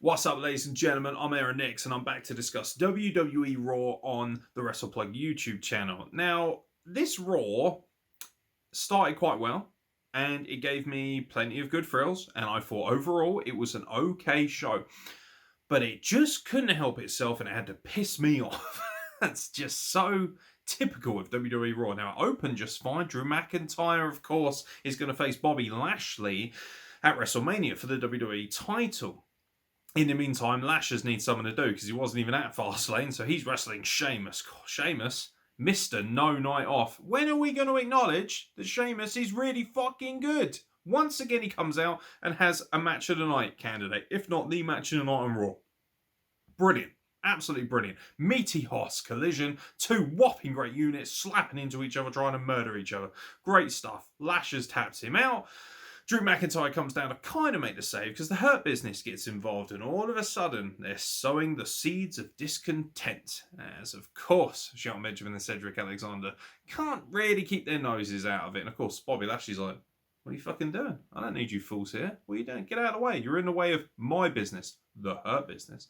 What's up, ladies and gentlemen? I'm Aaron Nix, and I'm back to discuss WWE Raw on the WrestlePlug YouTube channel. Now, this Raw started quite well, and it gave me plenty of good thrills, and I thought overall it was an okay show. But it just couldn't help itself, and it had to piss me off. That's just so typical of WWE Raw. Now, it opened just fine. Drew McIntyre, of course, is going to face Bobby Lashley at WrestleMania for the WWE title. In the meantime, Lashes needs something to do because he wasn't even at Fastlane, so he's wrestling Sheamus. God, Sheamus, Mr. No Night Off. When are we going to acknowledge that Sheamus is really fucking good? Once again, he comes out and has a match of the night candidate, if not the match of the night on Raw. Brilliant. Absolutely brilliant. Meaty horse collision, two whopping great units slapping into each other, trying to murder each other. Great stuff. Lashes taps him out. Drew McIntyre comes down to kind of make the save because the Hurt Business gets involved, and all of a sudden they're sowing the seeds of discontent. As of course, Shelton Benjamin and Cedric Alexander can't really keep their noses out of it. And of course, Bobby Lashley's like, "What are you fucking doing? I don't need you fools here. What are you doing? Get out of the way. You're in the way of my business, the Hurt Business."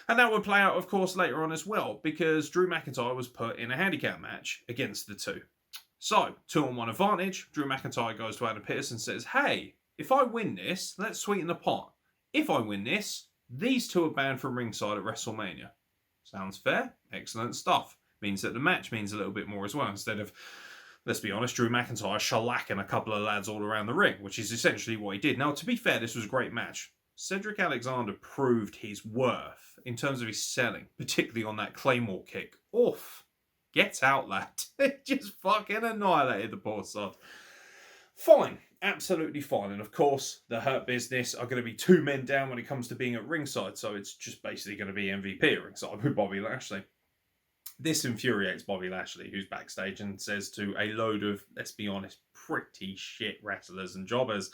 And that would play out, of course, later on as well, because Drew McIntyre was put in a handicap match against the two. So, 2-on-1 advantage. Drew McIntyre goes to Adam Pearce and says, "Hey, if I win this, let's sweeten the pot. If I win this, these two are banned from ringside at WrestleMania." Sounds fair. Excellent stuff. Means that the match means a little bit more as well, instead of, let's be honest, Drew McIntyre shellacking a couple of lads all around the ring, which is essentially what he did. Now, to be fair, this was a great match. Cedric Alexander proved his worth in terms of his selling, particularly on that Claymore kick. Oof. Get out, lad. It just fucking annihilated the poor sod. Fine. Absolutely fine. And of course, the Hurt Business are going to be two men down when it comes to being at ringside. So it's just basically going to be MVP at ringside with Bobby Lashley. This infuriates Bobby Lashley, who's backstage and says to a load of, let's be honest, pretty shit wrestlers and jobbers,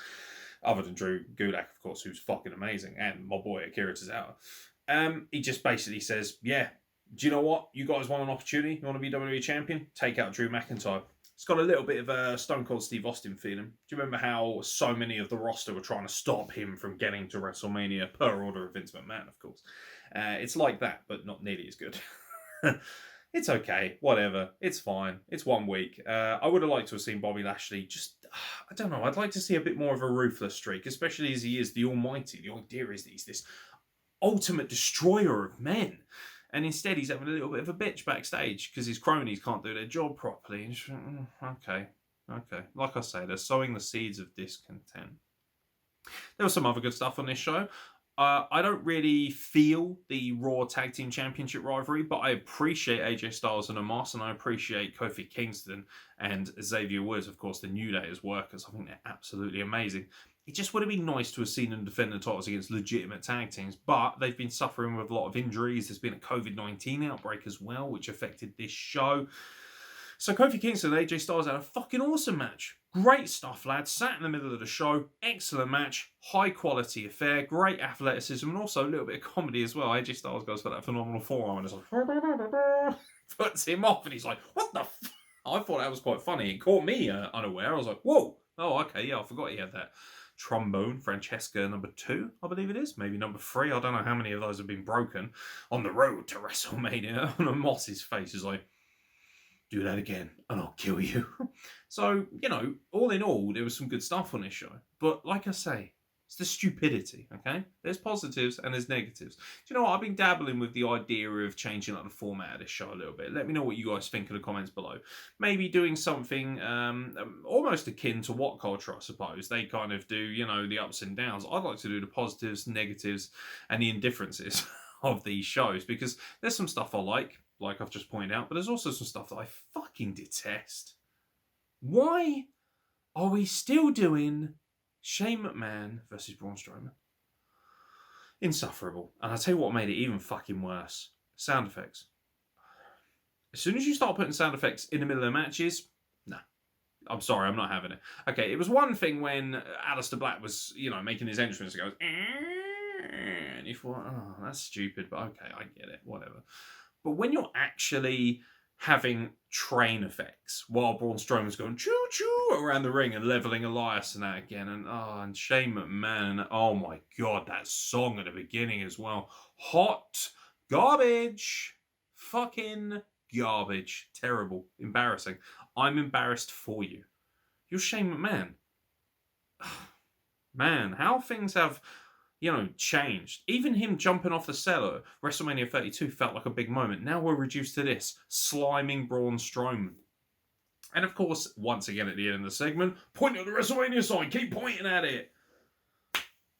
other than Drew Gulak, of course, who's fucking amazing, and my boy Akira Tozawa. He just basically says, yeah, do you know what? You guys want an opportunity? You want to be WWE champion? Take out Drew McIntyre. It's got a little bit of a Stone Cold Steve Austin feeling. Do you remember how so many of the roster were trying to stop him from getting to WrestleMania per order of Vince McMahon, of course? It's like that, but not nearly as good. It's okay. Whatever. It's fine. It's 1 week. I would have liked to have seen Bobby Lashley just, I don't know, I'd like to see a bit more of a ruthless streak, especially as he is the Almighty. The idea is that he's this ultimate destroyer of men. And instead, he's having a little bit of a bitch backstage because his cronies can't do their job properly. And just, okay. Like I say, they're sowing the seeds of discontent. There was some other good stuff on this show. I don't really feel the Raw Tag Team Championship rivalry, but I appreciate AJ Styles and Omos, and I appreciate Kofi Kingston and Xavier Woods, of course, the New Day as workers. I think they're absolutely amazing. It just would have been nice to have seen them defend the titles against legitimate tag teams, but they've been suffering with a lot of injuries. There's been a COVID-19 outbreak as well, which affected this show. So Kofi Kingston and AJ Styles had a fucking awesome match. Great stuff, lads. Sat in the middle of the show. Excellent match. High quality affair. Great athleticism and also a little bit of comedy as well. AJ Styles goes for that phenomenal forearm and it's like, puts him off and he's like, what the f-? I thought that was quite funny. It caught me unaware. I was like, whoa. Oh, okay. Yeah, I forgot he had that. Trombone, Francesca number 2, I believe it is. Maybe number 3. I don't know how many of those have been broken. On the road to WrestleMania. And Moss's face is like, do that again and I'll kill you. So, you know, all in all, there was some good stuff on this show. But like I say, it's the stupidity, okay? There's positives and there's negatives. Do you know what? I've been dabbling with the idea of changing up the format of this show a little bit. Let me know what you guys think in the comments below. Maybe doing something almost akin to What Culture, I suppose. They kind of do, you know, the ups and downs. I'd like to do the positives, negatives, and the indifferences of these shows because there's some stuff I like I've just pointed out, but there's also some stuff that I fucking detest. Why are we still doing Shane McMahon versus Braun Strowman? Insufferable. And I'll tell you what made it even fucking worse. Sound effects. As soon as you start putting sound effects in the middle of the matches, nah. I'm sorry, I'm not having it. Okay, it was one thing when Aleister Black was, you know, making his entrance and goes, and you thought, oh, that's stupid, but okay, I get it, whatever. But when you're actually having train effects while Braun Strowman's going choo-choo around the ring and leveling Elias and that again. And Shane McMahon, oh my God, that song at the beginning as well. Hot garbage. Fucking garbage. Terrible. Embarrassing. I'm embarrassed for you. You're Shane McMahon. Man, how things have, changed. Even him jumping off the cellar, WrestleMania 32 felt like a big moment. Now we're reduced to this, sliming Braun Strowman. And of course, once again at the end of the segment, point at the WrestleMania sign, keep pointing at it.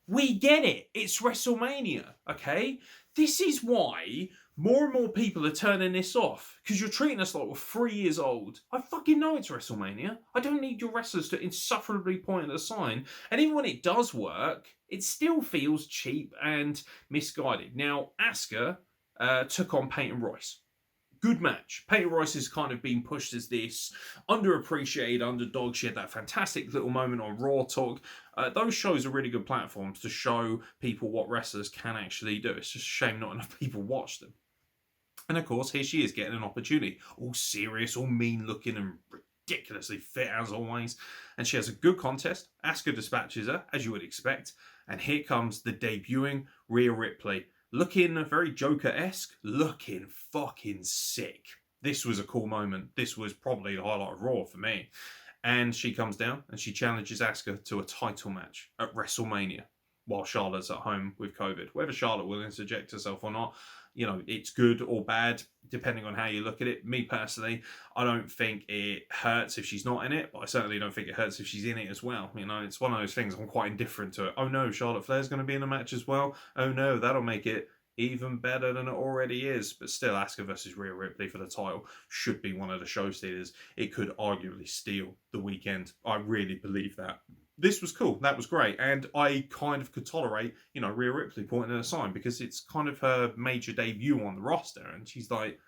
We get it. It's WrestleMania, okay? This is why more and more people are turning this off. Because you're treating us like we're 3 years old. I fucking know it's WrestleMania. I don't need your wrestlers to insufferably point at a sign. And even when it does work, it still feels cheap and misguided. Now, Asuka took on Peyton Royce. Good match. Peyton Royce has kind of been pushed as this underappreciated underdog. She had that fantastic little moment on Raw Talk. Those shows are really good platforms to show people what wrestlers can actually do. It's just a shame not enough people watch them. And of course, here she is getting an opportunity. All serious, all mean looking and ridiculously fit as always. And she has a good contest. Asuka dispatches her, as you would expect. And here comes the debuting Rhea Ripley. Looking very Joker-esque, looking fucking sick. This was a cool moment. This was probably the highlight of Raw for me. And she comes down and she challenges Asuka to a title match at WrestleMania while Charlotte's at home with COVID. Whether Charlotte will interject herself or not, it's good or bad, depending on how you look at it. Me personally, I don't think it hurts if she's not in it, but I certainly don't think it hurts if she's in it as well. It's one of those things I'm quite indifferent to it. Oh no, Charlotte Flair's going to be in the match as well. Oh no, that'll make it even better than it already is. But still, Asuka versus Rhea Ripley for the title should be one of the show stealers. It could arguably steal the weekend. I really believe that. This was cool. That was great. And I kind of could tolerate, Rhea Ripley pointing at a sign because it's kind of her major debut on the roster. And she's like,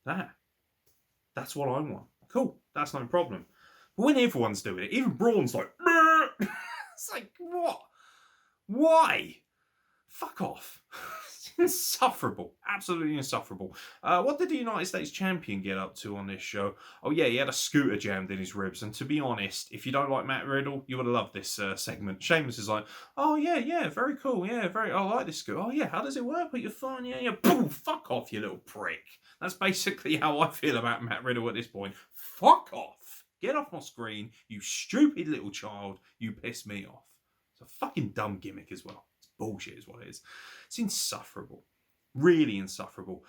that's what I want. Cool. That's no problem. But when everyone's doing it, even Braun's like, it's like, what? Why? Fuck off. Insufferable. Absolutely insufferable. What did the United States champion get up to on this show? Oh yeah, he had a scooter jammed in his ribs. And to be honest, if you don't like Matt Riddle, you would have loved this segment. Sheamus is like, oh yeah, very cool. Yeah, I like this scooter. Oh yeah, how does it work? Put your phone, yeah. Boom, fuck off, you little prick. That's basically how I feel about Matt Riddle at this point. Fuck off. Get off my screen, you stupid little child. You piss me off. It's a fucking dumb gimmick as well. Bullshit is what it is. It's insufferable. Really insufferable.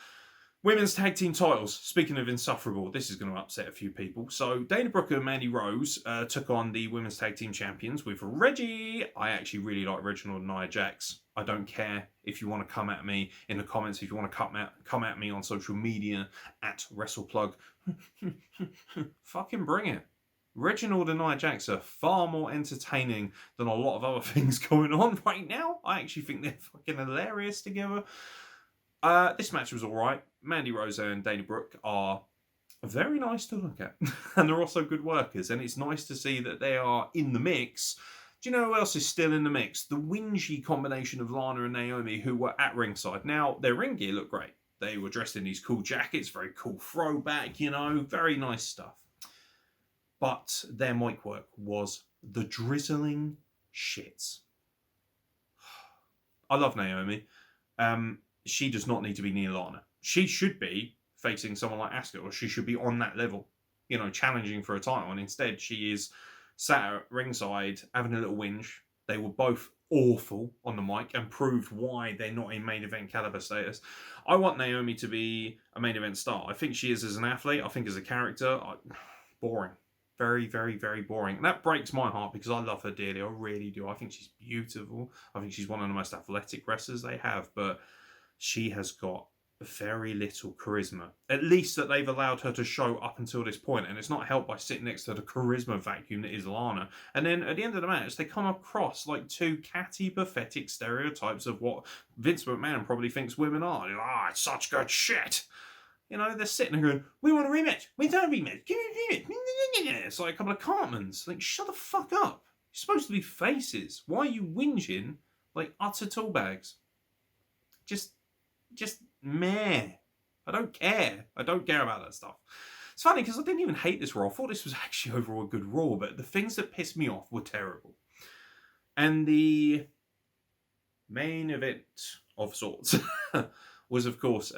Women's tag team titles. Speaking of insufferable, this is going to upset a few people. So Dana Brooke and Mandy Rose took on the women's tag team champions with Reggie. I actually really like Reginald and Nia Jax. I don't care if you want to come at me in the comments, if you want to come at me on social media at WrestlePlug. Fucking bring it. Reginald and Nia Jax are far more entertaining than a lot of other things going on right now. I actually think they're fucking hilarious together. This match was alright. Mandy Rose and Dana Brooke are very nice to look at. And they're also good workers. And it's nice to see that they are in the mix. Do you know who else is still in the mix? The whingy combination of Lana and Naomi, who were at ringside. Now, their ring gear looked great. They were dressed in these cool jackets, very cool throwback, very nice stuff. But their mic work was the drizzling shits. I love Naomi. She does not need to be near Lana. She should be facing someone like Asuka, or she should be on that level, challenging for a title. And instead, she is sat at ringside having a little whinge. They were both awful on the mic and proved why they're not in main event caliber status. I want Naomi to be a main event star. I think she is as an athlete. I think as a character, boring. Very, very, very boring. And that breaks my heart because I love her dearly. I really do. I think she's beautiful. I think she's one of the most athletic wrestlers they have. But she has got very little charisma. At least that they've allowed her to show up until this point. And it's not helped by sitting next to the charisma vacuum that is Lana. And then at the end of the match, they come across like two catty, pathetic stereotypes of what Vince McMahon probably thinks women are. It's such good shit. They're sitting there going, we want a rematch. We don't rematch. Give me a rematch. It's like a couple of Cartmans. Like, shut the fuck up. You're supposed to be faces. Why are you whinging like utter tool bags? Just meh. I don't care. I don't care about that stuff. It's funny because I didn't even hate this Raw. I thought this was actually overall a good Raw, but the things that pissed me off were terrible. And the main event of sorts was, of course,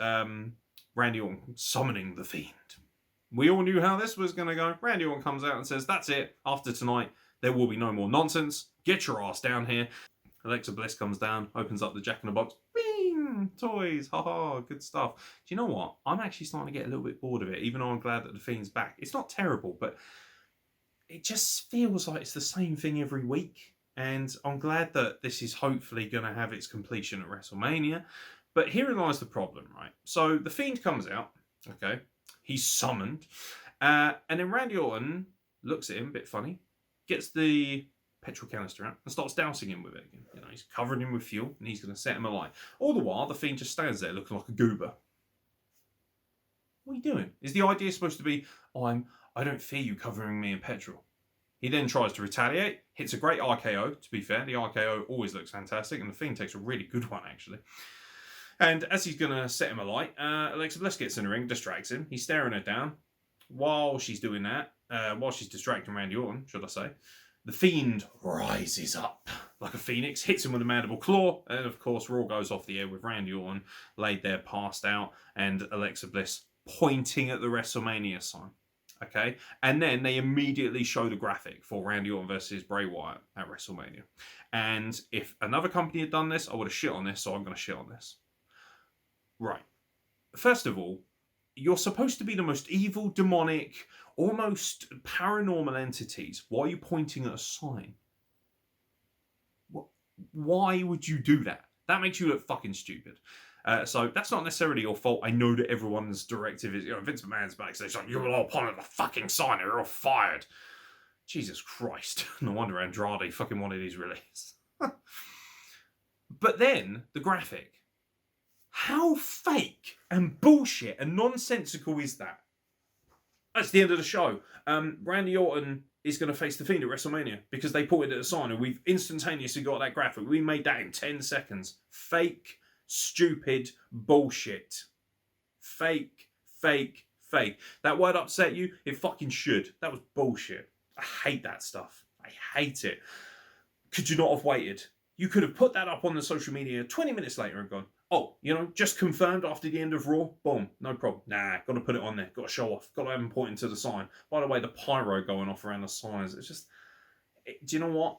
Randy Orton summoning the Fiend. We all knew how this was going to go. Randy Orton comes out and says, that's it. After tonight, there will be no more nonsense. Get your ass down here. Alexa Bliss comes down, opens up the Jack-in-the-Box. Bing! Toys. Haha, good stuff. Do you know what? I'm actually starting to get a little bit bored of it, even though I'm glad that the Fiend's back. It's not terrible, but it just feels like it's the same thing every week. And I'm glad that this is hopefully going to have its completion at WrestleMania. But herein lies the problem, right? So the Fiend comes out, okay? He's summoned. And then Randy Orton looks at him, a bit funny, gets the petrol canister out and starts dousing him with it again. You know, he's covering him with fuel and he's going to set him alight. All the while, the Fiend just stands there looking like a goober. What are you doing? Is the idea supposed to be, I don't fear you covering me in petrol? He then tries to retaliate, hits a great RKO, to be fair. The RKO always looks fantastic, and the Fiend takes a really good one, actually. And as he's going to set him alight, Alexa Bliss gets in the ring, distracts him. He's staring her down. While she's doing that, while she's distracting Randy Orton, should I say, the Fiend rises up like a phoenix, hits him with a mandible claw, and of course, Raw goes off the air with Randy Orton laid there, passed out, and Alexa Bliss pointing at the WrestleMania sign. Okay, and then they immediately show the graphic for Randy Orton versus Bray Wyatt at WrestleMania. And if another company had done this, I would have shit on this, so I'm going to shit on this. Right. First of all, you're supposed to be the most evil, demonic, almost paranormal entities. Why are you pointing at a sign? Why would you do that? That makes you look fucking stupid. So that's not necessarily your fault. I know that everyone's directive is, Vince McMahon's backstage like, you will all point at the fucking sign, you're all fired. Jesus Christ. No wonder Andrade fucking wanted his release. But then, the graphic. How fake and bullshit and nonsensical is that? That's the end of the show. Randy Orton is going to face the Fiend at WrestleMania because they pointed at a sign and we've instantaneously got that graphic. We made that in 10 seconds. Fake. Stupid bullshit. Fake. That word upset you? It fucking should. That was bullshit. I hate that stuff. I hate it. Could you not have waited? You could have put that up on the social media 20 minutes later and gone, oh, just confirmed after the end of Raw. Boom. No problem. Nah, got to put it on there. Got to show off. Got to have them pointing to the sign. By the way, the pyro going off around the signs. It's just, do you know what?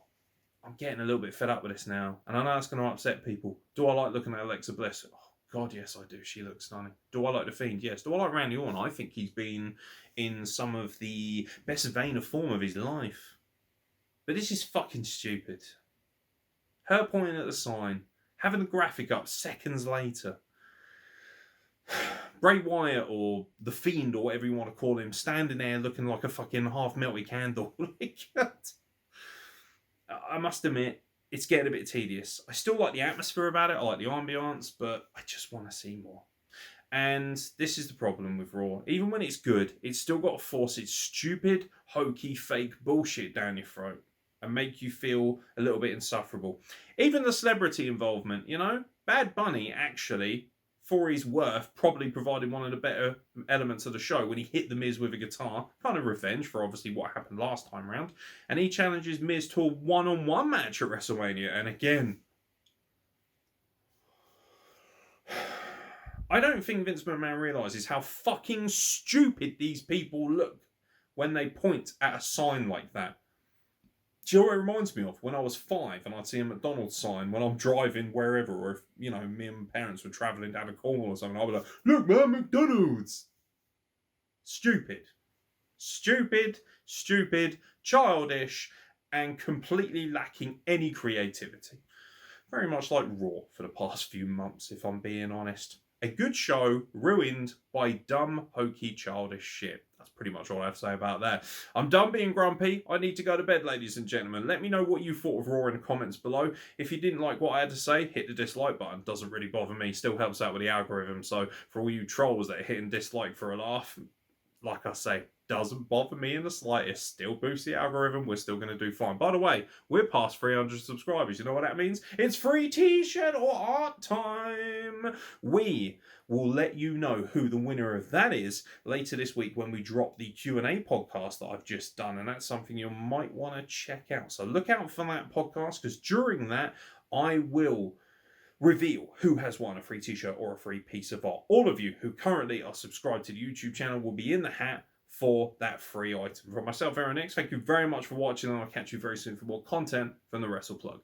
I'm getting a little bit fed up with this now. And I know it's going to upset people. Do I like looking at Alexa Bliss? Oh, God, yes, I do. She looks stunning. Do I like The Fiend? Yes. Do I like Randy Orton? I think he's been in some of the best vein of form of his life. But this is fucking stupid. Her pointing at the sign, having the graphic up seconds later. Bray Wyatt or The Fiend or whatever you want to call him, standing there looking like a fucking half-melted candle. I must admit, it's getting a bit tedious. I still like the atmosphere about it. I like the ambience, but I just want to see more. And this is the problem with Raw. Even when it's good, it's still got to force its stupid, hokey, fake bullshit down your throat and make you feel a little bit insufferable. Even the celebrity involvement, Bad Bunny actually, for his worth, probably provided one of the better elements of the show when he hit The Miz with a guitar. Kind of revenge for obviously what happened last time round. And he challenges Miz to a one-on-one match at WrestleMania. And again, I don't think Vince McMahon realises how fucking stupid these people look when they point at a sign like that. Do you know what it reminds me of? When I was 5 and I'd see a McDonald's sign when I'm driving wherever, or if, me and my parents were travelling down a Cornwall or something, I'd be like, look, man, McDonald's. Stupid, childish, and completely lacking any creativity. Very much like Raw for the past few months, if I'm being honest. A good show ruined by dumb, hokey, childish shit. That's pretty much all I have to say about that. I'm done being grumpy. I need to go to bed, ladies and gentlemen. Let me know what you thought of Raw in the comments below. If you didn't like what I had to say, hit the dislike button. Doesn't really bother me. Still helps out with the algorithm. So for all you trolls that are hitting dislike for a laugh, like I say, doesn't bother me in the slightest. Still boosts the algorithm. We're still going to do fine. By the way, we're past 300 subscribers. You know what that means? It's free t-shirt or art time. We will let you know who the winner of that is later this week when we drop the Q&A podcast that I've just done. And that's something you might want to check out. So look out for that podcast, because during that, I will reveal who has won a free t-shirt or a free piece of art. All of you who currently are subscribed to the YouTube channel will be in the hat for that free item. From myself, Aaron X, thank you very much for watching, and I'll catch you very soon for more content from the Wrestle Plug.